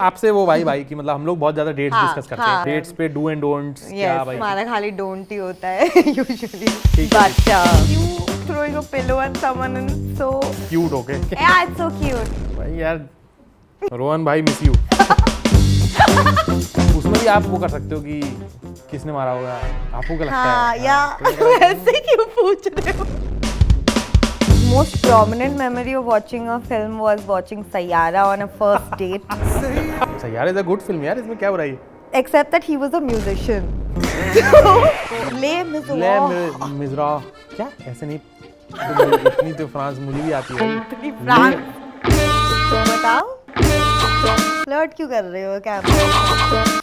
आपसे वो भाई की मतलब हम लोग बहुत ज्यादा डेट्स हाँ, डिस्कस करते हैं। डेट्स पे डू एंड डोंट्स क्या भाई? हमारा खाली डोंट ही होता है usually but you throwing a pillow at someone and so cute okay yeah it's so cute भाई यार रोहन भाई मिस यू। उसमें भी आप वो कर सकते हो कि किसने मारा होगा आपको क्या लगता हाँ है? या ऐसे क्यों पूछ रहे हो? Most prominent memory of watching a film was watching Sayyara on a first date. अच्छा यार इज अ गुड फिल्म यार, इसमें क्या बुराई है? Except that he was a musician. ले मिज़रा क्या ऐसे नहीं तो इतनी तो फ्रांस मुझे भी आती है। फ्रांस तो बताओ फ्लर्ट क्यों कर रहे हो कैमरे?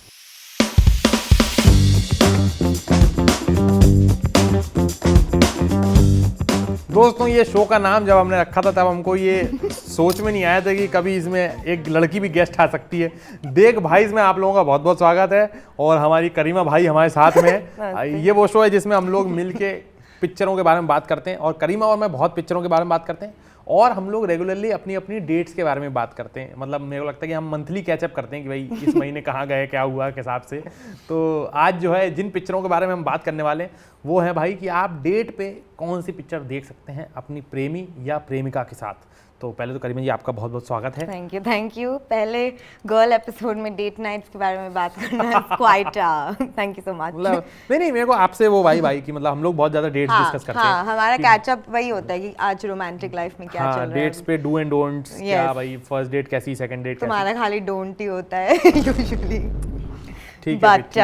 दोस्तों ये शो का नाम जब हमने रखा था तब हमको ये सोच में नहीं आया था कि कभी इसमें एक लड़की भी गेस्ट आ सकती है। देख भाई इसमें आप लोगों का बहुत बहुत स्वागत है और हमारी करीमा भाई हमारे साथ में है। ये वो शो है जिसमें हम लोग मिल के पिक्चरों के बारे में बात करते हैं और करीमा और मैं बहुत पिक्चरों के बारे में बात करते हैं और हम लोग रेगुलरली अपनी अपनी डेट्स के बारे में बात करते हैं। मतलब मेरे को लगता है कि हम मंथली कैचअप करते हैं कि भाई इस महीने कहाँ गए, क्या हुआ, के हिसाब से। तो आज जो है जिन पिक्चरों के बारे में हम बात करने वाले हैं वो है भाई कि आप डेट पे कौन सी पिक्चर देख सकते हैं अपनी प्रेमी या प्रेमिका के साथ। तो पहले तो करीमा जी आपका बहुत बहुत स्वागत है। Thank you. पहले गर्ल एपिसोड में डेट नाइट्स के बारे में बात करना quite thank you so much. मतलब नहीं मेरे को आपसे वो भाई की मतलब हम लोग बहुत ज्यादा डेट्स डिस्कस करते हैं। हमारा कैचअप वही होता है कि आज रोमांटिक लाइफ में क्या चल रहा है। डेट्स पे डू एंड डोंट्स क्या भाई, फर्स्ट डेट कैसी, सेकंड डेट कैसी? तुम्हारा खाली डोंट ही होता है यूजुअली। ठीक है बट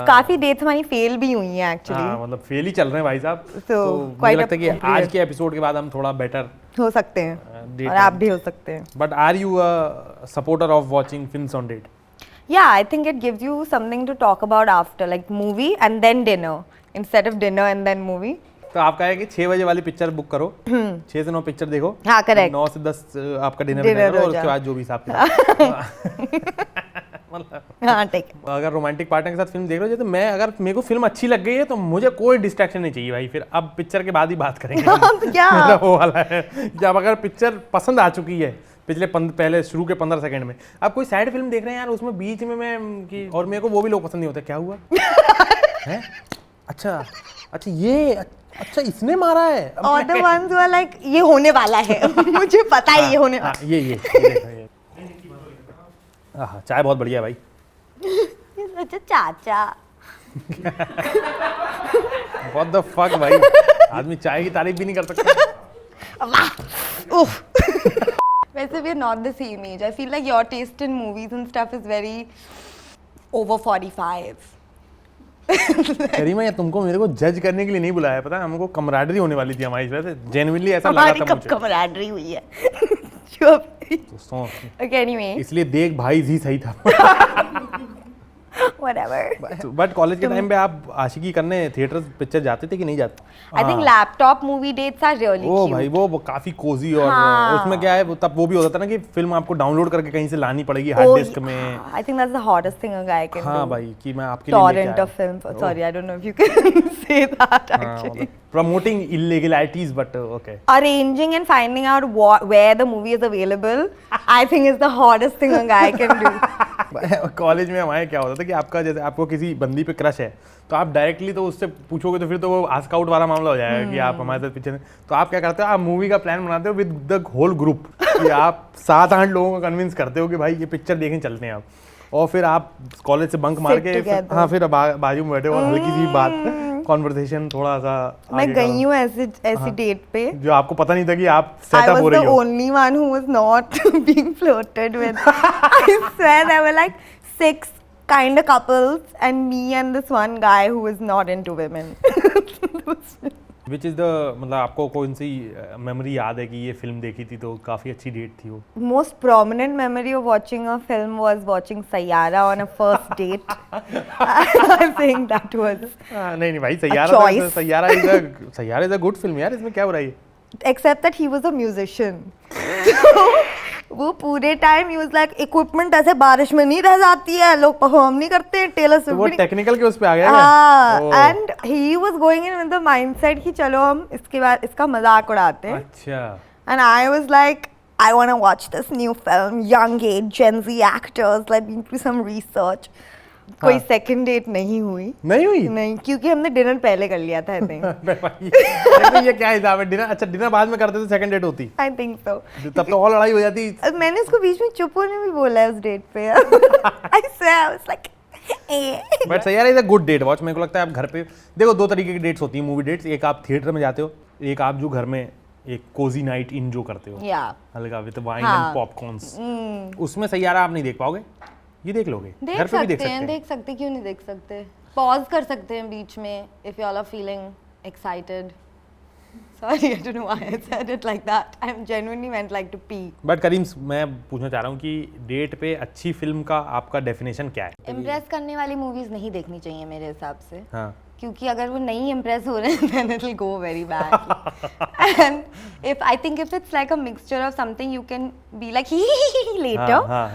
काफी डेट्स हमारी फेल भी हुई हैं एक्चुअली। मतलब फेल ही चल रहे हैं भाई साहब। तो मुझे लगता है कि आज के एपिसोड के बाद हम थोड़ा बेटर हो सकते हैं और आप भी हो सकते हैं। But are you a supporter of watching films on date? Yeah, I think it gives you something to talk about after, like movie and then dinner instead of dinner and then movie. तो आपका है कि 6 बजे वाली picture book करो, 6 से 9 picture देखो। हाँ करेक्ट। 9 से 10 आपका डिनर करो और उसके बाद जो भी हिसाब हाँ ठीक है। अगर रोमांटिक पार्टनर के साथ फिल्म देख रहे हो तो मैं अगर मेरे को फिल्म अच्छी लग गई है तो मुझे कोई डिस्ट्रैक्शन नहीं चाहिए भाई। फिर अब पिक्चर के बाद ही बात करेंगे। क्या मेरा वो वाला है जब अगर पिक्चर पसंद आ चुकी है पहले शुरू के 15 सेकंड में, अब कोई सैड फिल्म देख रहे हैं यार उसमें बीच में मैं कि और मेरे को वो भी लोग पसंद नहीं होते। क्या हुआ है? अच्छा ये अच्छा इसने मारा है। और the ones who are like ये होने वाला है मुझे पता है ये होने वाला है। ये चाय बहुत बढ़िया है भाई। अच्छा चाचा What the fuck भाई, आदमी चाय की तारीफ भी नहीं कर सकता। वैसे we are not the same age. I feel like your taste in movies and stuff is very over 45. करीमा ये तुमको मेरे को जज करने के लिए नहीं बुलाया, पता है हमको कमराडरी होने वाली थी हमारी इस वजह से। जेन्युइनली ऐसा लगा था मुझे। कमराडरी हुई है दोस्तों okay, anyway. इसलिए देख भाई जी सही था। Whatever. बट कॉलेज के टाइम पे आप आशिकी करने थिएटर पिक्चर जाते थे कि नहीं जाते? I think laptop movie dates are really cute. भाई वो काफी कोजी और उसमें क्या है तब वो भी होता था ना कि फिल्म आपको डाउनलोड करके कहीं से लानी पड़ेगी हार्ड डिस्क में। I think that's the hottest thing a guy can do. हाँ भाई कि मैं आपके लिए torrent of films. Sorry, I don't know if you can say that actually. Promoting illegalities, but okay. Arranging and finding out where the movie is available, I think is the hardest thing a guy can do. College में हमारे क्या होता था कि आपका जैसे आपको किसी बंदी पे क्रश है तो आप डायरेक्टली तो उससे पूछोगे तो फिर तो वो आस्क आउट वाला मामला हो जाएगा कि आप हमारे साथ पिक्चर। तो आप क्या करते हो, आप मूवी का प्लान बनाते हो विद द होल ग्रुप कि आप 7-8 लोगों को कन्विंस करते हो कि भाई ये पिक्चर देखने चलते हैं आप, और फिर आप कॉलेज से बंक मार के फिर बाजू में बैठे और हल्की सी बात कॉन्वर्सेशन थोड़ा सा। मैं गई हूँ ऐसी डेट पे जो आपको पता नहीं था कि आप सेटअप हो रही हो। I was the only one who was not being flirted with. I swear there were like 6 kind of couples and me and this one guy who was not into women. Which is the मतलब आपको कौन सी memory याद है कि ये film देखी थी तो काफी अच्छी डेट थी वो? Most prominent memory of watching a film was watching Sayyara on a first date. I think that was नहीं भाई Saiyaara is a good film यार, इसमें क्या बुराई है? Except that he was a musician. वो पूरे टाइम यूज लाइक इक्विपमेंट ऐसे बारिश में नहीं रह जाती है, लोग परफॉर्म नहीं करते, टेलर स्विफ्ट वो टेक्निकल के उस पे आ गया and he was going in with the mindset कि चलो हम इसके बाद इसका मजाक उड़ाते हैं। अच्छा। And I was like I want to watch this new film, young age, Gen Z actors, let me do some research. कोई सेकंड डेट नहीं हुई। नहीं हुई? नहीं, क्योंकि हमने डिनर पहले कर लिया था, आई थिंक। ये क्या हिसाब है? डिनर, अच्छा डिनर बाद में करते थे, सेकंड डेट होती? I think so. तब तो और लड़ाई हो जाती। मैंने इसको बीच में चुप होने भी बोला है उस डेट पे। I swear, I was like, but सही यार, is a good date watch. मेरे को लगता है आप घर पे देखो, दो तरीके की डेट्स होती है मूवी डेट्स। एक आप थिएटर में जाते हो, एक आप जो घर में एक कोजी नाइट इन जो करते हो, हल्का विद वाइन एंड पॉपकॉर्न्स। उसमें सैयारा आप नहीं देख पाओगे, ये देख लोगे। घर पे भी देख सकते हैं। देख सकते, क्यों नहीं देख सकते? पॉज कर सकते हैं बीच में if you all are feeling excited. Sorry, I don't know why I said it like that. I genuinely meant like to pee. But Karim, मैं पूछना चाह रहा हूँ कि डेट पे अच्छी फिल्म का आपका डेफिनेशन क्या है? इम्प्रेस करने वाली मूवीज नहीं देखनी चाहिए मेरे हिसाब से। हाँ, क्योंकि अगर वो नहीं इम्प्रेस हो रहे हैं then it will go very bad. And if I think if it's like a mixture of something you can be like later. हाँ.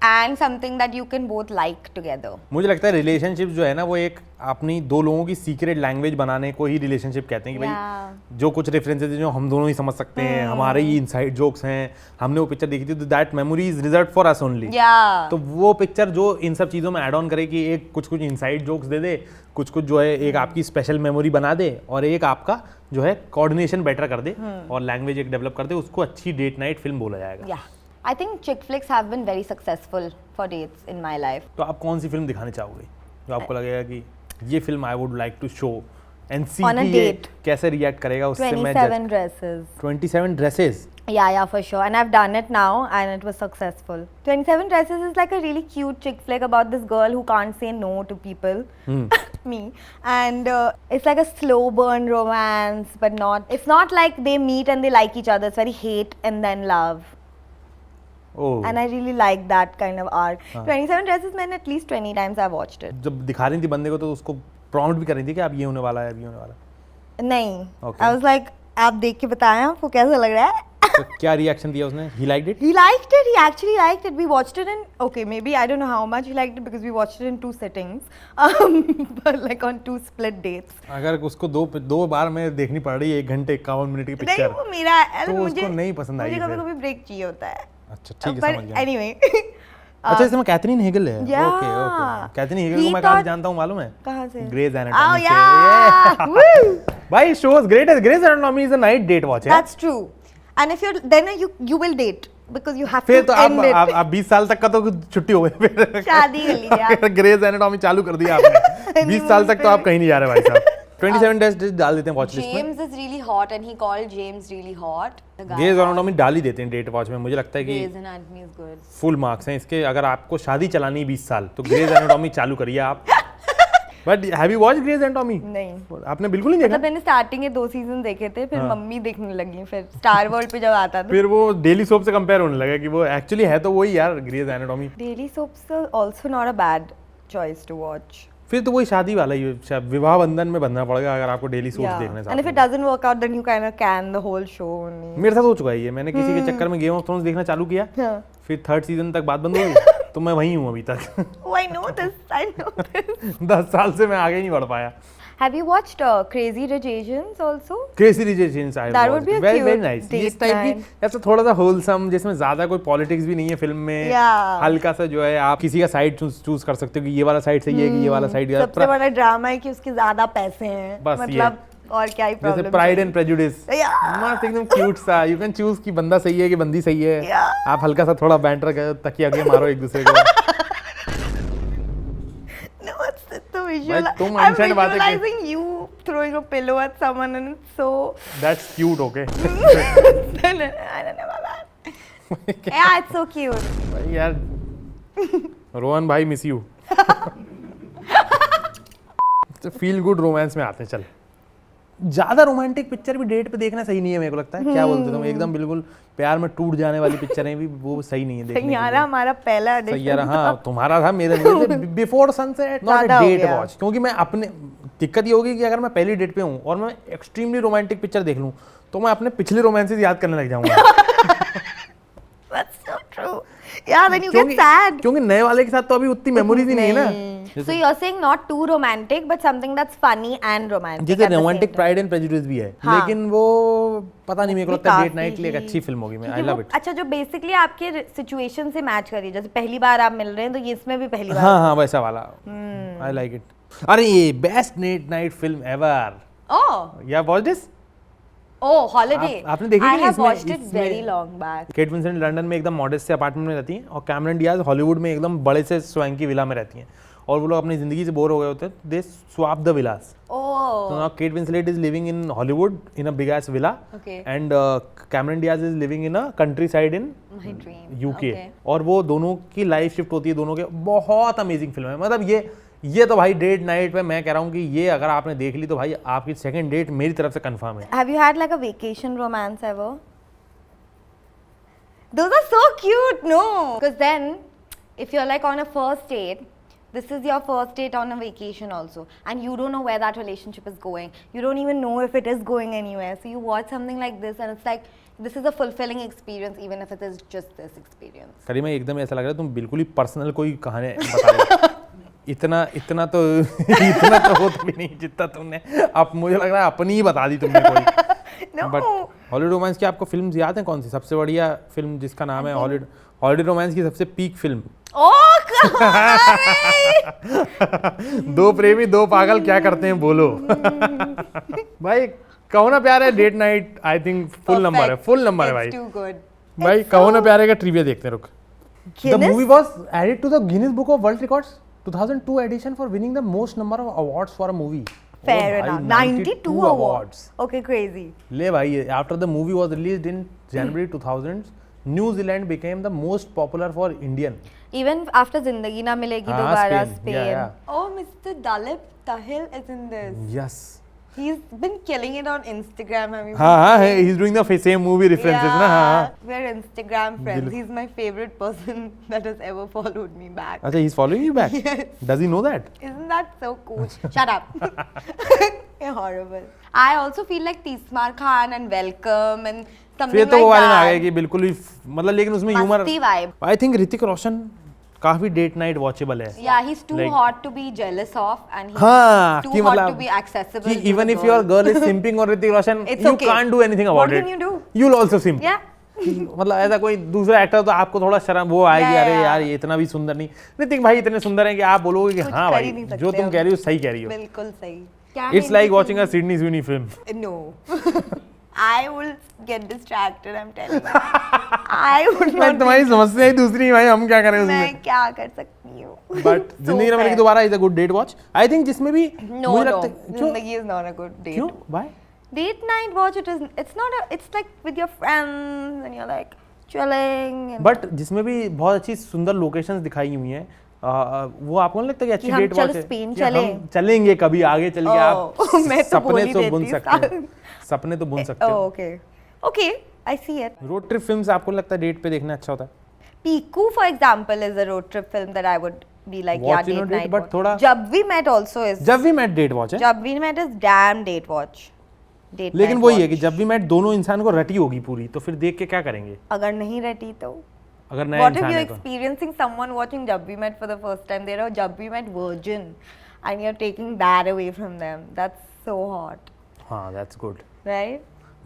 And something that you can both like together. मुझे लगता है relationship जो है ना, वो एक अपनी दो लोगों की सीक्रेट लैंग्वेज बनाने को ही रिलेशनशिप कहते हैं कि भाई जो कुछ रेफरेंसेस हैं जो हम दोनों ही समझ सकते हैं, हमारे ही इनसाइड जोक्स हैं, हमने वो पिक्चर देखी थी तो that memory is reserved for us only. तो वो पिक्चर जो इन सब चीज़ों में ऐड ऑन करे कि एक कुछ इनसाइड जोक्स दे दे, कुछ जो है एक आपकी स्पेशल मेमोरी बना दे, और एक आपका जो है कोऑर्डिनेशन बेटर कर दे और लैंग्वेज एक डेवलप कर दे, उसको अच्छी डेट नाइट फिल्म बोला जाएगा। I think chick flicks have been very successful for dates in my life. तो आप कौन सी फिल्म दिखाने चाहोगे जो आपको लगेगा कि ये film I would like to show and see कि ये कैसे रिएक्ट करेगा उससे? मैं 27 dresses. 27 dresses? Yeah, for sure. And I've done it now and it was successful. 27 dresses is like a really cute chick flick about this girl who can't say no to people. Me. And it's like a slow burn romance, but it's not like they meet and they like each other. It's very hate and then love. Oh. And I really like that kind of art. 27 dresses, मैंने at least 20 times I watched it. जब दिखा रही थी बंदे को तो उसको prompt भी कर रही थी कि आप ये होने वाला है, अब ये होने वाला है? नहीं. Okay. I was like, आप देख के बताएं आपको कैसा लग रहा है? तो क्या रिएक्शन दिया उसने? He liked it? He liked it. He actually liked it. We watched it in, okay, maybe I don't know how much he liked it because we watched it in 2 sittings, but like on 2 split dates. अगर उसको दो बार में देखनी पड़ रही है 1 घंटे 51 minute की पिक्चर, नहीं वो मेरा तो उसको नहीं पसंद आई। मुझे कभी-कभी ब्रेक चाहिए होता है। अच्छा ठीक है, समझ गया। Anyway. अच्छा, इसमें कैथरीन हेगल है। ओके। कैथरीन हेगल को मैं कहाँ से जानता हूँ मालूम है? कहाँ से? ग्रेज एनाटॉमी से। भाई शोज ग्रेट है। Grey's Anatomy is a night date watch है। That's true. And if you're then you will date because you have फिर to तो end it. आप 20 साल तक का तो छुट्टी हो गई फिर। शादी कर लीजिए। ग्रेज एनाटॉमी चालू कर दिया आपने। 20 साल तक तो आप कहीं नहीं जा रहे भाई साहब। 27 डेज डाल देते हैं वॉच लिस्ट में। James is really hot and he called James really hot. Grey's Anatomy डाल ही देते हैं डेट वॉच में। मुझे लगता है कि Grey's Anatomy is good. Full marks हैं इसके। अगर आपको शादी चलानी है 20 साल तो ग्रेज एनाटॉमी चालू करिए आप। But have you watched Grey's Anatomy? नहीं, आपने बिल्कुल नहीं देखा? मतलब मैंने स्टार्टिंग के 2 सीजन देखे थे, फिर मम्मी देखने लगी, फिर स्टार वर्ल्ड पे जब आता था फिर वो डेली सोप से कंपेयर होने लगा कि वो एक्चुअली है तो वही यार Grey's Anatomy. Daily soaps also not a bad choice to watch. फिर तो वही शादी वाला ही विवाह बंधन में बंधना पड़ेगा अगर आपको डेली सोप्स देखने and if it doesn't work out then you kind of can the whole show only. मेरे साथ हो चुका है ये। मैंने किसी के चक्कर में गेम ऑफ थ्रोन्स देखना चालू किया, फिर 3rd सीजन तक बात बंद हो गई, तो मैं वहीं हूँ अभी तक। Oh, I know this. 10 साल से मैं आगे नहीं बढ़ पाया। Have you watched Crazy Rich Asians also? Crazy Rich Asians I That would be a very cute very nice। date इस टाइप की ऐसा थोड़ा सा होलसम जिसमें ज्यादा कोई पॉलिटिक्स भी नहीं है फिल्म में। हल्का सा जो है आप किसी का साइड चूज कर सकते हो कि ये वाला साइड सही है कि ये वाला साइड। सबसे बड़ा ड्रामा है कि उसके ज्यादा पैसे हैं, बस मतलब और क्या ही प्रॉब्लम। जैसे प्राइड एंड प्रेजुडिस, मस्त एकदम क्यूट सा। यू कैन चूज कि बंदा सही है कि बंदी सही है। आप हल्का सा थोड़ा बैंटर तकिया के मारो एक दूसरे को। तुम I'm visualizing you throwing a pillow at someone and it's so. That's cute, okay? I don't know about that. Yeah, it's so cute. भाई यार, रोहन भाई miss you. Feel good romance में आते हैं। चल, ज्यादा रोमांटिक पिक्चर भी डेट पे देखना सही नहीं है मेरे को लगता है। क्या बोलते तुम? एकदम बिल्कुल प्यार में टूट जाने वाली पिक्चरें भी वो सही नहीं है देखने के लिए। सैयारा हमारा पहला एडिशन। सैयारा हाँ तुम्हारा था, मेरा नहीं। Before Sunset not a date watch. क्योंकि मैं अपने दिक्कत ये होगी कि अगर मैं पहली डेट पे हूँ और मैं एक्सट्रीमली रोमांटिक पिक्चर देख लूँ तो मैं अपने पिछले रोमांसेस याद करने लग जाऊंगा। That's so true. Yeah, then you get sad. क्योंकि नए वाले के साथ तो अभी उतनी मेमोरीज ही नहीं है ना। So you're saying not too romantic, but something that's funny and romantic. जैसे at the same romantic time. Pride and prejudice भी है, हाँ। लेकिन वो पता नहीं, मेरे को लगता है डेट काफी नाइट के लिए एक ही- अच्छी फिल्म होगी। मैं आई क्योंकि लव वो- इट। अच्छा, जो बेसिकली आपके सिचुएशन से मैच करी, जैसे पहली बार आप मिल रहे हैं तो ये इसमें भी पहली बार। हाँ हाँ, वैसा वाला, आई लाइक इट। अरे ये best date night film ever, oh yeah watch this? Oh, holiday. आपने देखी I कि नहीं? have इसमें- watched it इसमें- very long back. Kate Winslet London में एकदम मॉडेस्ट से अपार्टमेंट में रहती हैं, और कैमरन डियाज हॉलीवुड में एकदम बड़े से स्वैंकी विला में रहती हैं, और वो लोग अपनी जिंदगी से बोर हो गए होते हैं, दे स्वैप द विलास। Oh, So now Kate Winslet is living in Hollywood in a big ass villa, okay. and Cameron Diaz is living in a countryside in My dream. UK. Okay. और वो दोनों की life shift होती है, दोनों के बहुत अमेजिंग फिल्म है। मतलब ये तो भाई डेट नाइट पे मैं कह रहा हूँ कि ये अगर आपने देख ली तो भाई आपकी सेकंड डेट मेरी तरफ से कंफर्म है। Have you had like a vacation romance ever? Those are so cute, no? Because then, if you're like on a first date, this is your first date on a vacation also, and you don't know where that relationship is going. You don't even know if it is going anywhere. So you watch something like this, and it's like this is a fulfilling experience, even if it is just this experience. करीमा एकदम ऐसा लग रहा है तुम बिल्कुल ही personal कोई कहानी बता रही हो। इतना तो होता भी नहीं जितना तुमने, अब मुझे लग रहा है अपनी ही बता दी तुमने कोई। No. बट हॉलीवुड रोमांस की आपको फिल्म याद है कौन सी सबसे बढ़िया फिल्म जिसका नाम है हॉलीवुड रोमांस की सबसे पीक फिल्म? Oh, God! दो प्रेमी दो पागल क्या करते हैं बोलो। भाई कहो ना प्यारे date night, I think full number है, फुल नंबर है भाई। It's too good. भाई कहो ना प्यारे का ट्रिविया देखते हैं, रुक। The Guinness? Movie was added to the Guinness Book of World Records 2002 edition for winning the most number of awards for a movie. Fair enough. 92 awards. Okay, crazy. ले भाई, after the movie was released in January 2000, New Zealand became the most popular for Indian. Even after Zindagi Na Milegi हाँ, Dobara, Spain. Spain. Yeah, yeah. Oh, Mr. Dalip Tahil is in this. Yes. He's been killing it on Instagram. Have you हाँ हाँ, seen? he's doing the same movie references ना, हाँ हाँ। We're Instagram friends. दिल- He's my favorite person that has ever followed me back. अच्छा, he's following you back? Yes. Does he know that? Isn't that so cool? Shut up. You're horrible. I also feel like Tismar Khan and Welcome and something फिर तो वो like वाले में आ गए that. कि बिल्कुल ही मतलब, लेकिन उसमें ह्यूमर, मस्ती vibe. I think Hrithik Roshan काफी डेट नाइट वॉचेबल है। Yeah, he's too Like- hot to be jealous of, and he's हाँ, too कि hot मतलब to be accessible. कि to even the if your girl. girl is simping on Hrithik Roshan, It's you okay. can't do anything about What it. can you do? You'll also simp. Yeah. मतलब ऐसा कोई दूसरा actor तो आपको थोड़ा शर्म वो आएगी, Yeah, अरे yeah. यार ये इतना भी सुंदर नहीं। ऋतिक भाई इतने सुंदर हैं कि आप बोलोगे कि कुछ हाँ कर भाई ही नहीं जो सकते तुम हम। कह रही हो सही कह रही हो। बिल्कुल सही। It's like watching a Sydney Swinney film. No. I will get distracted. I'm telling you. I would not. तुम्हारी समस्या ही दूसरी है भाई, हम क्या करें उसमें। मैं क्या कर सकती हूँ? बट जिंदगी में मिलेगी दोबारा is a good date watch, I think, जिसमें भी No, मुझे no. लगता है क्यों Zindagi is not a good date. क्यों why? Date night watch, it is. It's not a. It's like with your friends and you're like chilling. And but जिसमें भी बहुत अच्छी सुंदर लोकेशंस दिखाई हुई हैं, वो आपको नहीं लगता कि अच्छी हम डेट चलो वॉच है? स्पेन कि चलें? हम चलेंगे कभी आगे चल के, आप Oh, मैं तो बोल सपने ही तो बुन देती सकते साल। हो, सपने तो बुन सकते Oh, हो। okay. Okay, I see it. Road trip films आपको लगता है डेट पे देखना अच्छा होता है? Piku, for example, is a road trip film that I would be like, Watch yeah, in a date date, night. but watch. थोड़ा- जब we met also is. जब भी मैट डेट वॉच है, जब we met is damn date watch. Date लेकिन night वही है watch. कि जब भी मैट दोनों इंसान को रटी होगी पूरी, तो फिर देख के क्या करेंगे अगर नहीं रहती तो. अगर नया What if इंसान you're है तो? experiencing someone watching Jab We Met for the first time? They're a Jab We Met virgin, and you're taking that away from them. That's so hot, हाँ, दैट्स गुड। right?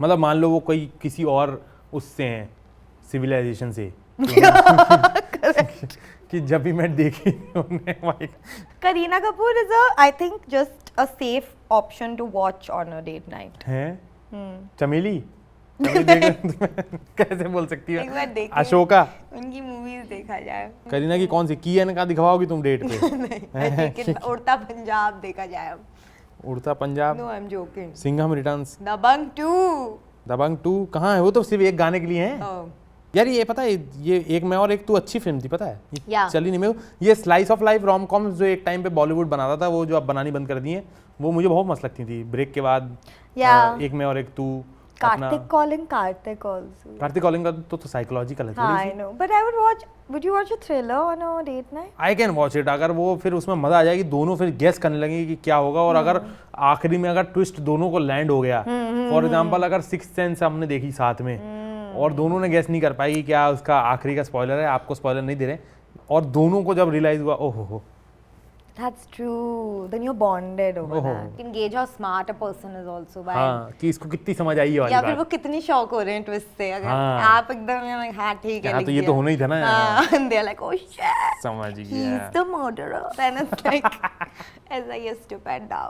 मतलब मान लो वो कोई किसी और उससे हैं, सिविलाइजेशन से, कि जब भी मैं देखी उन्हें भाई। Kareena Kapoor is I think, just a safe option to watch on a date night. हैं Hmm. चमेली, चमेली देखो कैसे बोल सकती एक बार है? देखिए। अशोका, उनकी मूवीज देखा जाए. करीना की कौन सी की का दिखवाओगी तुम डेट पे? नहीं, लेकिन उड़ता पंजाब देखा जाए. उड़ता Punjab, No, I'm joking. Singham returns, Dabangg 2. दबंग 2 कहाँ है? वो तो सिर्फ एक गाने के लिए है Oh. यार। ये पता है, ये एक मैं और एक तू अच्छी फिल्म थी, पता है? ये Yeah. चली नहीं। मैं ये slice of life rom coms जो एक टाइम पे बॉलीवुड बनाता था, वो जो अब बनानी बंद कर दी है, वो मुझे बहुत मस्त लगती थी। ब्रेक के बाद Yeah. एक मैं और एक तू, Karthik calling Karthik also. Kartik calling का तो साइकोलॉजिकल है हाँ, I थोड़ी सी। know. But I would watch. Would you watch a thriller on a date night? I can watch it. अगर वो फिर उसमें मजा आ जाएगी, दोनों फिर गेस करने लगेंगे कि क्या होगा, और अगर आखिरी में अगर ट्विस्ट दोनों को लैंड हो गया, फॉर एग्जांपल अगर सिक्स्थ सेंस हमने देखी साथ में और दोनों ने गेस नहीं कर पाई कि क्या उसका आखिरी का स्पॉइलर है, आपको स्पॉइलर नहीं दे रहे, और दोनों को जब रियलाइज हुआ, ओहो हो, That's true. Then you're bonded over Oh. that. You can gauge how smart a person is also by. हाँ कि इसको कितनी समझ आई है वाली या फिर वो बात। कितनी शॉक हो रहे हैं ट्विस्ट से अगर हाँ। आप एकदम like, हाँ ठीक है हाँ लिख तो ये तो दिया। होना ही था ना। हाँ, and they're like, oh shit, समझ he's गया। the murderer. Then it's like, as I used to pet now.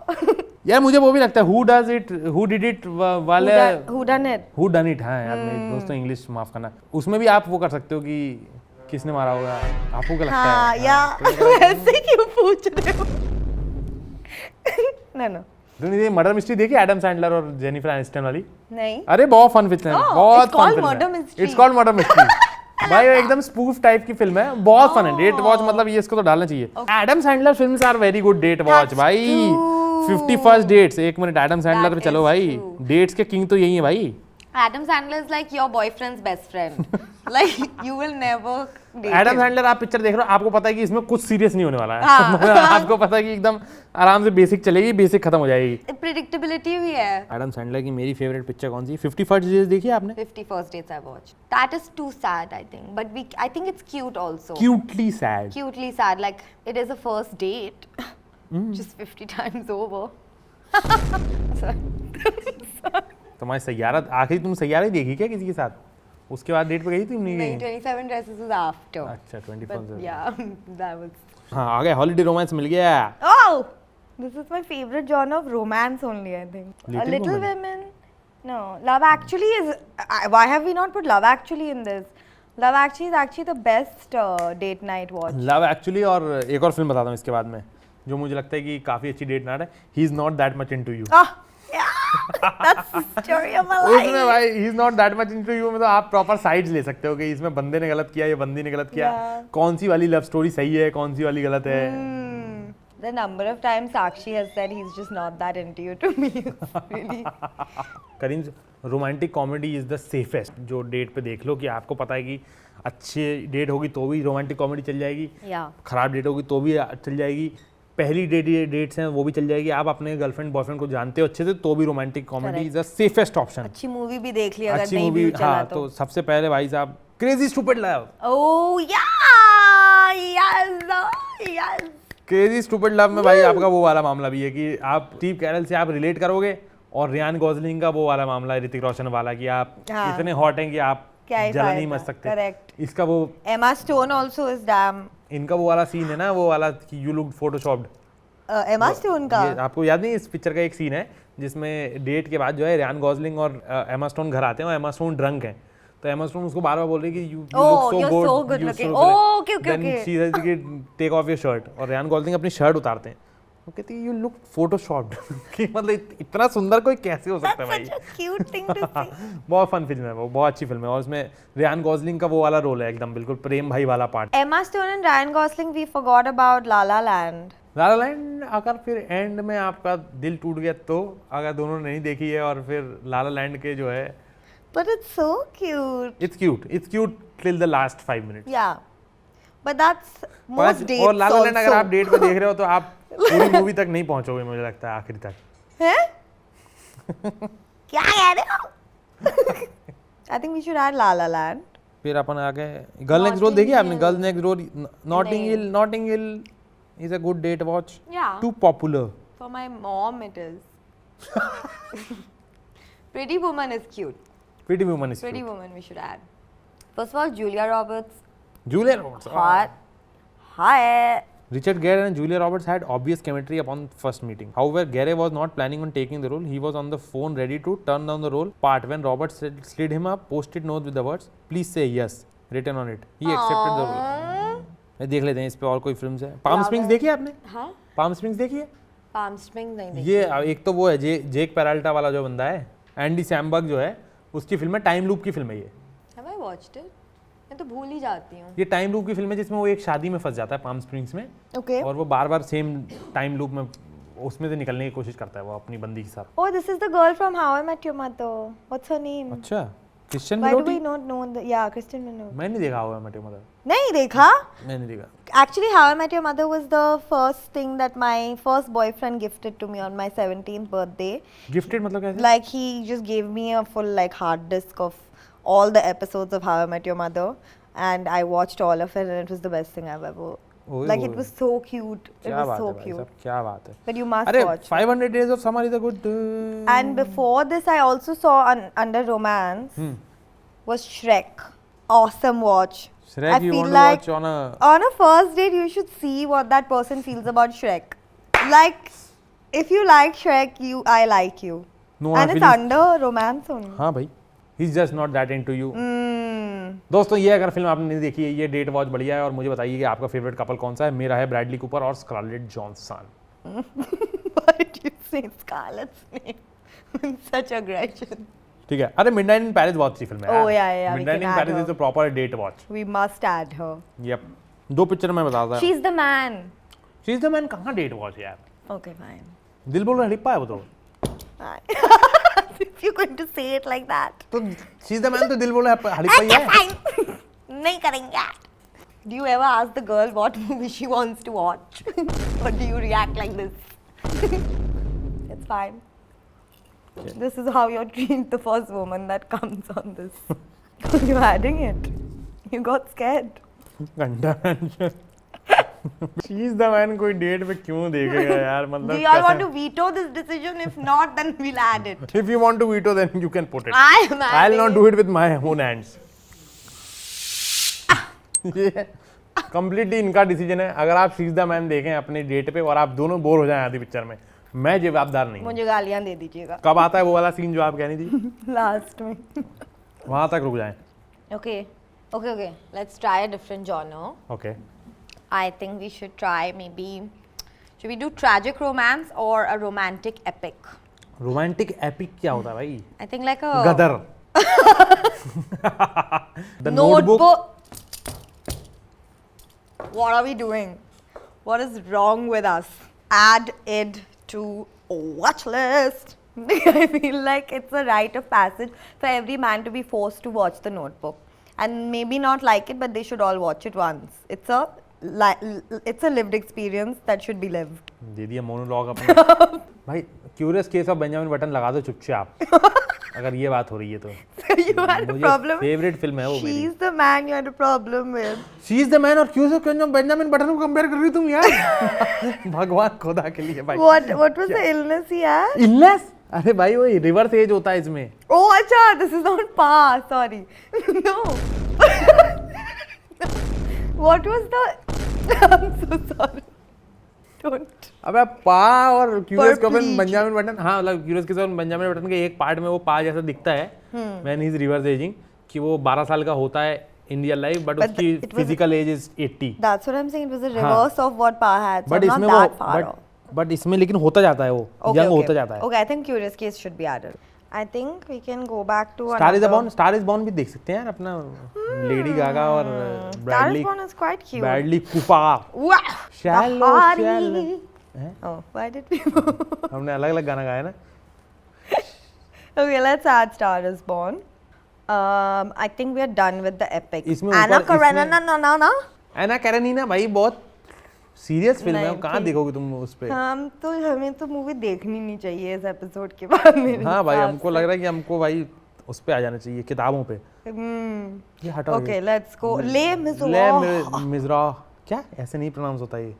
यार मुझे वो भी लगता है who does it, who did it वाले Who done it? who done it, हाँ यार मेरे दोस्तों इंग्लिश माफ करना, उसमें भी आप वो कर सकते हो कि किसने मारा होगा, आपको क्या लगता हाँ है? या ऐसे क्यों पूछ रहे हो? no. तुमने ये मर्डर मिस्ट्री देखी एडम सैंडलर और जेनिफर एनिस्टन वाली? नहीं। अरे बहुत फन फिल्म है, Oh, बहुत it's fun called film Murder है। Mystery. It's called Murder Mystery. भाई वो एकदम स्पूफ टाइप की फिल्म है, बहुत फन है। डेट वॉच मतलब ये इसको तो डालना चाहिए। Adam Sandler films are very good date watch That's भाई। true. 51st डेट्स, एक मिनट एडम सैंडलर पे That चलो is भाई, true. डेट्स के किंग तो यही है भाई। Adam Sandler is like your boyfriend's best friend. Like you will never date Adam him. Sandler आप पिक्चर देख रहे हो, आपको पता है कि इसमें कुछ सीरियस नहीं होने वाला है। हाँ। आपको पता है कि एकदम आराम से बेसिक चलेगी, बेसिक खत्म हो जाएगी। Predictability भी है। एडम सैंडलर की मेरी फेवरेट पिक्चर कौन सी? 51st डेज देखी है आपने? 51st Dates I watched. That is too sad, I think. But I think it's cute also. Cutely sad. Cutely sad. Like it is a first date. Just 50 times over. Sorry. तुम्हारी सैयारा, आखिरी तुम सैयारा ही देखी क्या किसी के साथ? उसके बाद डेट पे गई थी तुम? नहीं नहीं, गई? 27 Dresses was after. अच्छा 21st But days. yeah, that was. हाँ आ गए, हॉलिडे रोमांस मिल गया। Oh, this is my favorite genre of romance only. I think. Little Little Women? Women. No, Love Actually is. Why have we not put Love Actually in this? Love Actually is actually the best date night watch. Love actually, और एक और film बताता हूँ इसके बाद में जो मुझे लगता है कि काफी अच्छी डेट नाइट है, he is not that much into you. Ah, yeah, that's the story of my उसमें life. भाई he is not that much into you में तो आप प्रॉपर साइड्स ले सकते हो कि इसमें बंदे ने गलत किया या बंदी ने गलत किया, Yeah. कौन सी वाली लव स्टोरी सही है, कौन सी वाली गलत है। The number of times Sakshi has said he's just not that into you to me is really. Karim, romantic comedy is the safest. जो डेट पे देख लो कि आपको पता है कि अच्छी डेट होगी तो भी रोमांटिक कॉमेडी चल जाएगी, Yeah. खराब डेट होगी तो भी चल जाएगी, पहली डेट्स हैं वो भी चल जाएगी, आप अपने गर्लफ्रेंड बॉयफ्रेंड को जानते हो अच्छे से तो भी romantic comedy is the safest option. अच्छी मूवी भी देख ली अगर अच्छी नहीं मूवी, भी चला हाँ तो सबसे पहले भाई साहब crazy stupid love. Oh yeah, yes. Crazy stupid love में भाई आपका वो वाला मामला भी है कि आप स्टीव कैरल से आप रिलेट करोगे, और रियान गॉसलिंग का वो वाला मामला है ऋतिक रोशन वाला कि आप हाँ। इतने हॉट हैं कि आप क्या ही जला नहीं फायदा, मच सकते। correct. इसका वो Emma Stone also is damn. इनका वो वाला सीन है ना, वो वाला कि you look photoshopped. Emma Stone का. ये आपको याद नहीं, इस पिक्चर का एक सीन है जिसमें डेट के बाद जो है रियान गॉसलिंग और एमा स्टोन घर आते हैं और एमा स्टोन ड्रंक है, तो एमा स्टोन उसको बार-बार बोल रही है कि you Oh, look so you're good, so good you're looking. so good. Oh, okay, okay, Then okay. she says कि take off your shirt, और रियान गॉसलिंग अपनी शर्ट उतारते हैं, वो कहती है you look photoshopped कि मतलब इतना सुंदर कोई कैसे हो सकता है That's भाई। such a cute thing to see. बहुत फन फिल्म है वो, बहुत अच्छी फिल्म है, और उसमें रियान गॉसलिंग का वो वाला रोल है एकदम बिल्कुल प्रेम भाई वाला part. Emma Stone and Ryan Gosling, we forgot about La La Land. La La Land, अगर फिर एंड में आपका दिल टूट गया तो, अगर दोनों ने नहीं देखी है, और फिर ला ला लैंड के जो है But it's so cute. It's cute till the last 5 minutes. Yeah. But that's most dates और ला ला लैंड अगर also. आप डेट पे देख रहे हो तो आप पूरी मूवी तक नहीं पहुंचोगे मुझे लगता है आखिरी तक। हैं? क्या कह रहे हो? I think we should add La La Land. फिर अपन आगे गर्ल नेक्स्ट डोर देखी आपने? Hill. गर्ल नेक्स्ट डोर, नहीं। Notting Hill is a good date watch. Yeah. Too popular. For my mom, it is. Pretty Woman is cute. Pretty Woman is Pretty Woman, we should add. First of all, Julia Roberts, Julia Roberts. hot. Hi. Richard Gere and Julia Roberts had obvious chemistry upon first meeting. However, Gere was not planning on taking the role. He was on the phone ready to turn down the role part when Roberts slid him a post-it note with the words, "Please say yes" written on it. He accepted the role. देख लेते हैं इस पे और कोई films है। Palm springs देखी है आपने? हाँ? पाम स्प्रिंग्स देखी है? Palm Springs नहीं देखी. ये एक तो वो है जेक पेराल्टा वाला जो बंदा है, एंडी सैमबर्ग जो है, उसकी फिल्म है, टाइम लूप की फिल्म है ये। Have I watched it? मैं तो भूल ही जाती हूँ. ये टाइम लूप की फिल्म है जिसमें वो एक शादी में फंस जाता है पाम स्प्रिंग्स में, Okay. और वो बार बार सेम टाइम लूप में उसमें से निकलने की कोशिश करता है वो अपनी बंदी के साथ। Oh, this is the girl from How I Met Your Mother. What's her name? अच्छा, Christian Why do मिलोटी? we not know the? Yeah, Kristen Milotti. मैंने नहीं देखा हुआ मटे मदर, नहीं देखा? मैंने देखा। Actually, How I Met Your Mother was the first thing that my first boyfriend gifted to me on my 17th birthday. Gifted मतलब कैसे? Like he just gave me a full like hard disk of all the episodes of How I Met Your Mother, and I watched all of it, and it was the best thing I've ever ओए Like ओए। it was so cute. It क्या was बात so है भाई cute. साहब, क्या बात है। But you must अरे watch. 500 Days of Summer is a good And before this, I also saw under romance was Shrek. Awesome watch. Shrek I you feel want to like watch on a on a first date, you should see what that person feels about Shrek. Like, if you like Shrek, I like you. No, I And it's feel under romance only. हाँ भाई, he's just not that into you. Mm. दोस्तों ये अगर film आपने नहीं देखी है, ये डेट वॉच बढ़िया है और मुझे बताइए कि आपका फेवरेट कपल कौन सा है। मेरा है ब्रैडली कूपर और Scarlett Johansson. Why did you say Scarlett's name with such aggression? ठीक है। अरे मिडनाइट इन पेरिस बहुत अच्छी फिल्म है। Oh, yeah, we midnight can in add Paris her. Is a proper date watch. We must add her. Yup, 2 picture मैं बताता हूँ। She's the man. She is the man कहाँ date watch है यार। Okay, fine. दिल बोल हड़िप्पा है वो तो। If you're going to say it like that. तो शी इज द मैन तो दिल बोल हड़िप्पा ही है। Fine. नहीं करेंगे. Do you ever ask the girl what movie she wants to watch? Or do you react like this? It's fine. This is how you're treating the first woman that comes on this. You're adding it. You got scared. घंटा she is the man कोई date पे क्यों देखेगा यार, मतलब Do you all want to veto this decision? If not, then we'll add it. If you want to veto, then you can put it. I am I'll adding not it. do it with my own hands. ये completely इनका decision है। अगर आप she is the man देखें अपने date पे और आप दोनों बोर हो जाएं आधी पिक्चर में, मैं जवाबदार नहीं हूं। मुझे गालियां दे दीजिएगा कब आता है वो वाला सीन जो आप कहनी थी? लास्ट में. वहां तक रुक जाएं। Okay. Let's try a different genre. Okay I think we should try maybe. Should we do tragic romance or a romantic epic? Romantic epic क्या होता है भाई? I think like a Gadar. The Notebook. What are we doing? What is wrong with us? Add it to watch list. I feel like it's a rite of passage for every man to be forced to watch The Notebook, and maybe not like it, but they should all watch it once. It's a lived experience that should be lived. दे दिया monologue अपना। भाई curious case of Benjamin button लगा दो चुपचाप। अगर ये बात हो रही है तो You had a problem. Favourite film है वो मेरी। She's the man you had a problem with. She is the man और क्यों से क्यों बेंजामिन बटन को कंपेयर कर रही हो तुम यार? भगवान खुदा के लिए भाई। What was the illness he had? Illness? अरे भाई वो रिवर्स एज होता है इसमें। Oh, acha, this is not Pa. Sorry. No. What was the? I'm so sorry. Don't. अबे पा और curious case Purplish. Benjamin button, हाँ मतलब क्यूरियस केस बेंजामिन बटन के एक पार्ट में वो पा जैसा दिखता है when he is reverse ageing, कि वो 12 साल का होता है in real life but But उसकी it was- physical age is 80। That's what I'm saying. It was a reverse of what Pa had. So but I'm इसमें not वो that far off. But इसमें लेकिन होता जाता है वो Okay, यंग okay. होता जाता है। Okay, I think Curious Case should be added. I think we can go back to star is another. Star is born भी देख सकते हैं यार, अपना लेडी गागा और Star Bradley is Born is quite cute. Bradley Cooper. Wow. Shallow, Bahari. shallow. Oh, why did we? हमने अलग अलग गाना गाया ना। Okay, let's add Star is Born. I think we are done with the epic. इसमें Anna ऊपर- Karenina, na. एना Karenina भाई बहुत सीरियस फिल्म है, नहीं, कहाँ ठीक। देखोगे तुम उस पे? हमें तो मूवी देखनी नहीं चाहिए इस एपिसोड के बाद मेरे हाँ भाई हिसाब हमको लग रहा है कि हमको भाई उस पे आ जाना चाहिए, किताबों पे। से। ये हटाओ। Okay, let's go. ले मिज़रा क्या ऐसे नहीं प्रोनाउंस होता ये?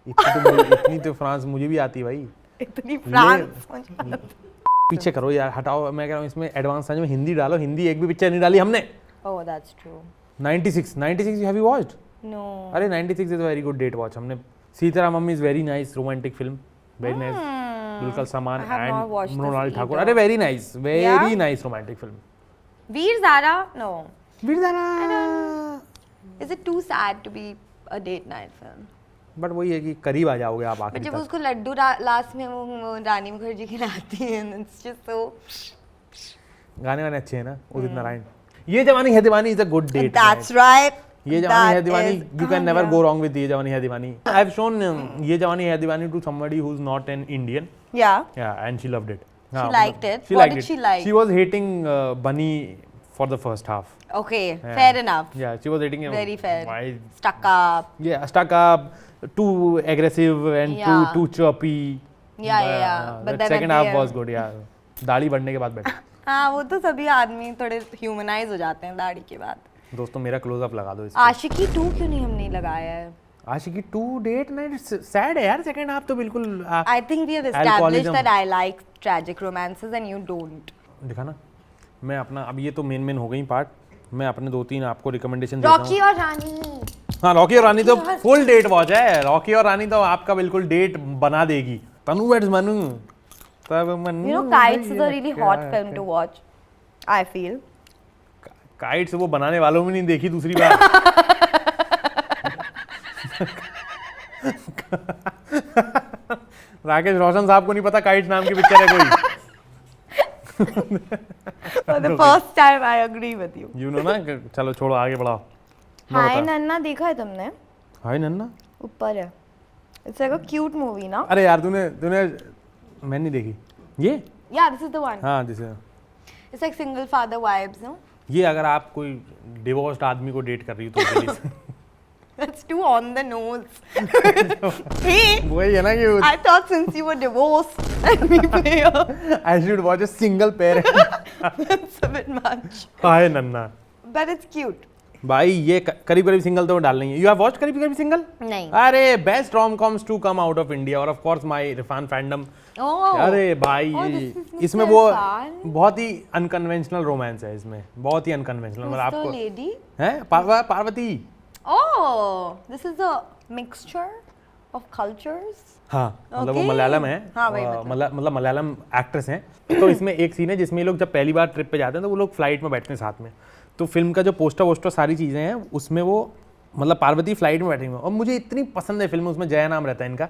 इतनी तो फ्रांस मुझे भी आती है भाई। इतनी फ्रांस। पीछे करो यार, हटाओ। मैं कह रहा हूँ इसमें एडवांस में हिंदी डालो। हिंदी एक भी पिक्चर नहीं डाली हमने। Oh, that's true. 96 you have you watched? No. अरे 96 is a very good date watch. हमने Sitaramam is very nice romantic film, very nice. Dulquer Salmaan I have not watched and this Mrunal Thakur. either. अरे very nice romantic film. Veer Zaara? No. Veer Zaara Is it too sad to be a date night film? But वही है कि करीब आ जाओगे आप but आखिरी जब तक। उसको लड्डू लास्ट में वो रानी मुखर्जी खिलाती है, it's just so. गाने वाने अच्छे हैं ना, Udit Narayan. Yeh Jawaani Hai Deewani is a good date. That's right. Yeh Jawaani Hai That Deewani, is- you can never go wrong with Yeh Jawaani Hai Deewani. I have shown Yeh Jawaani Hai Deewani to somebody who is not an Indian, Yeah. And she loved it. She liked it. What did she like? She was hating Bunny for the first half. Okay, Yeah. fair enough. Yeah, she was hating him. Very fair. Why? Stuck up. Yeah, stuck up, too aggressive and Yeah. too chirpy. Yeah. But the then at second the half end- was good. Yeah, दाढ़ी बढ़ने के बाद better. हाँ, वो तो सभी आदमी थोड़े ह्यूमनाइज हो जाते हैं दाढ़ी के बाद। दोस्तों मेरा क्लोज अप लगा दो इस आशिकी 2 क्यों नहीं हमने लगाया है? आशिकी 2 डेट नाइट सैड है यार, सेकंड हाफ तो बिल्कुल I think we have established that I like tragic romances and you don't. दिखा ना। मैं अपना, अब ये तो मेन हो गई पार्ट, मैं अपने 2-3 आपको रिकमेंडेशन देता हूँ। रॉकी और रानी। हाँ, रॉकी और रानी तो फुल डेट वॉच है। रॉकी और रानी तो आपका बिल्कुल डेट बना देगी। तनु वेड्स मनु, तब Manu. You know, Kites is a really hot film to watch, I feel. Kites वो बनाने वालों में नहीं देखी दूसरी बार। राकेश रोशन साहब को नहीं पता काइट्स नाम की पिक्चर है कोई। For the first time, I agree with you. You know ना, चलो छोड़ो आगे बढ़ाओ। हाय नन्ना देखा है तुमने? हाय नन्ना ऊपर है। It's like a cute movie, ना? अरे यार तूने मैंने नहीं देखी ये। Yeah, this is the one. हाँ जैसे It's like single father vibes, no? ये अगर आप कोई डिवोर्स्ड आदमी को डेट कर रही हो तो please. That's too on the nose. Hey, वही है ना कि I thought since you were divorced, let me play her. I should watch a single parent। That's a bit much. हाय नन्ना But it's cute. भाई, ये करीब करीब सिंगल तो डाल लेंगे। यू हैव वॉच्ड करीब करीब सिंगल? नहीं। अरे best rom coms to come out of India और of course my Irrfan fandom. Oh. अरे भाई Oh, this is इसमें Mr. वो इरफान। बहुत ही अनकन्वेंशनल रोमांस है इसमें, बहुत ही अनकन्वेंशनल। मतलब Who's the आपको lady? है Parvati. Oh, this is a mixture of cultures. हाँ, मतलब वो Okay. मलयालम है। हाँ, वही मतलब मलयालम एक्ट्रेस हैं। तो इसमें एक सीन है जिसमें ये लोग जब पहली बार ट्रिप पे जाते हैं तो वो लोग फ्लाइट में बैठते हैं साथ में। तो फिल्म का जो पोस्टर वोस्टर सारी चीज़ें हैं उसमें वो मतलब पार्वती फ्लाइट में बैठी हुई है। और मुझे इतनी पसंद है फिल्म, उसमें जया नाम रहता है इनका।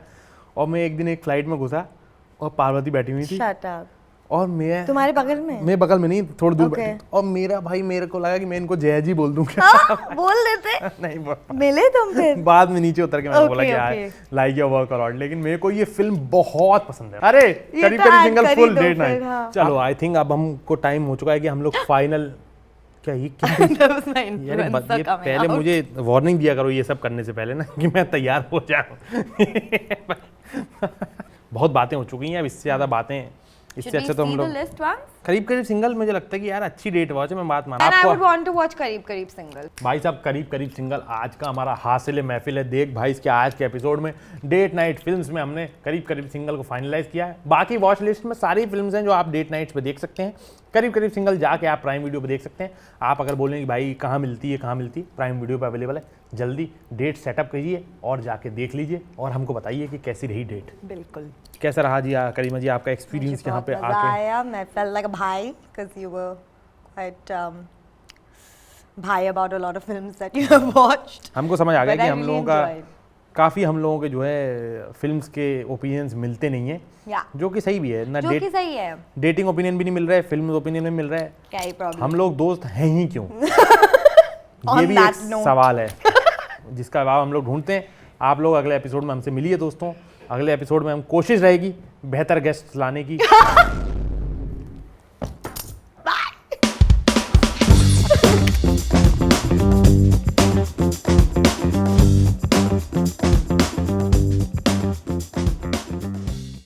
और मैं एक दिन एक फ्लाइट में घुसा और पार्वती बैठी हुई थी Shut up. और मैं तुम्हारे बगल में? मैं बगल में नहीं, थोड़ी दूर Okay. बैठी। और मेरा भाई, मेरे को लगा कि मैं इनको जया जी बोल दूं क्या। हाँ, बोल देते। नहीं मिले तुम फिर? बाद में नीचे उतर के मैंने बोला कि Okay, यार okay. Like your work allot. लेकिन मेरे को ये फिल्म बहुत पसंद है। अरे ये करीब तो करीब add सिंगल कर ही फुल दो डेट फिर, नाइट। हाँ। चलो आई थिंक अब हमको टाइम हो चुका है कि हम लोग फाइनल क्या ये That was my यार influencer ये coming पहले out. मुझे वार्निंग दिया करो ये सब करने से पहले ना, कि मैं तैयार हो जाऊं। बहुत बातें हो चुकी हैं, अब इससे ज़्यादा बातें, इससे Should we अच्छा तो हम see the लोग list once? करीब करीब सिंगल। मुझे लगता है कि यार अच्छी डेट वॉच है, मैं बात मान And I would आपको। want to watch करीब करीब single. भाई साहब करीब करीब सिंगल आज का हमारा हासिल महफिल है। देख भाई, इसके आज के एपिसोड में डेट नाइट फिल्म्स में हमने करीब करीब सिंगल को फाइनलाइज किया है। बाकी वॉच लिस्ट में सारी फिल्म्स हैं जो आप डेट नाइट्स पे देख सकते हैं। करीब करीब सिंगल जाके आप प्राइम वीडियो पे देख सकते हैं। आप अगर बोलें कि भाई कहाँ मिलती है, प्राइम वीडियो पे अवेलेबल है। जल्दी डेट सेटअप कीजिए और जाके देख लीजिए और हमको बताइए कि कैसी रही डेट। बिल्कुल। कैसा रहा जी करीमा जी आपका एक्सपीरियंस यहाँ पे बहुत मजा आके? आया। मैं felt like a भाई because you were quite भाई about a lot of films that you have watched. हमको समझ आ गया But कि I हम really लोगों का enjoyed. काफ़ी हम लोगों के जो है फिल्म्स के ओपिनियंस मिलते नहीं हैं, Yeah. जो कि सही भी है ना। जो कि सही है। डेटिंग ओपिनियन भी नहीं मिल रहा है, फिल्म ओपिनियन भी मिल रहा है। क्या ही प्रॉब्लम? हम लोग दोस्त हैं ही क्यों? On ये भी that एक note. सवाल है जिसका जवाब हम लोग ढूंढते हैं। आप लोग अगले एपिसोड में हमसे मिलिए दोस्तों। अगले एपिसोड में हम कोशिश रहेगी बेहतर गेस्ट लाने की।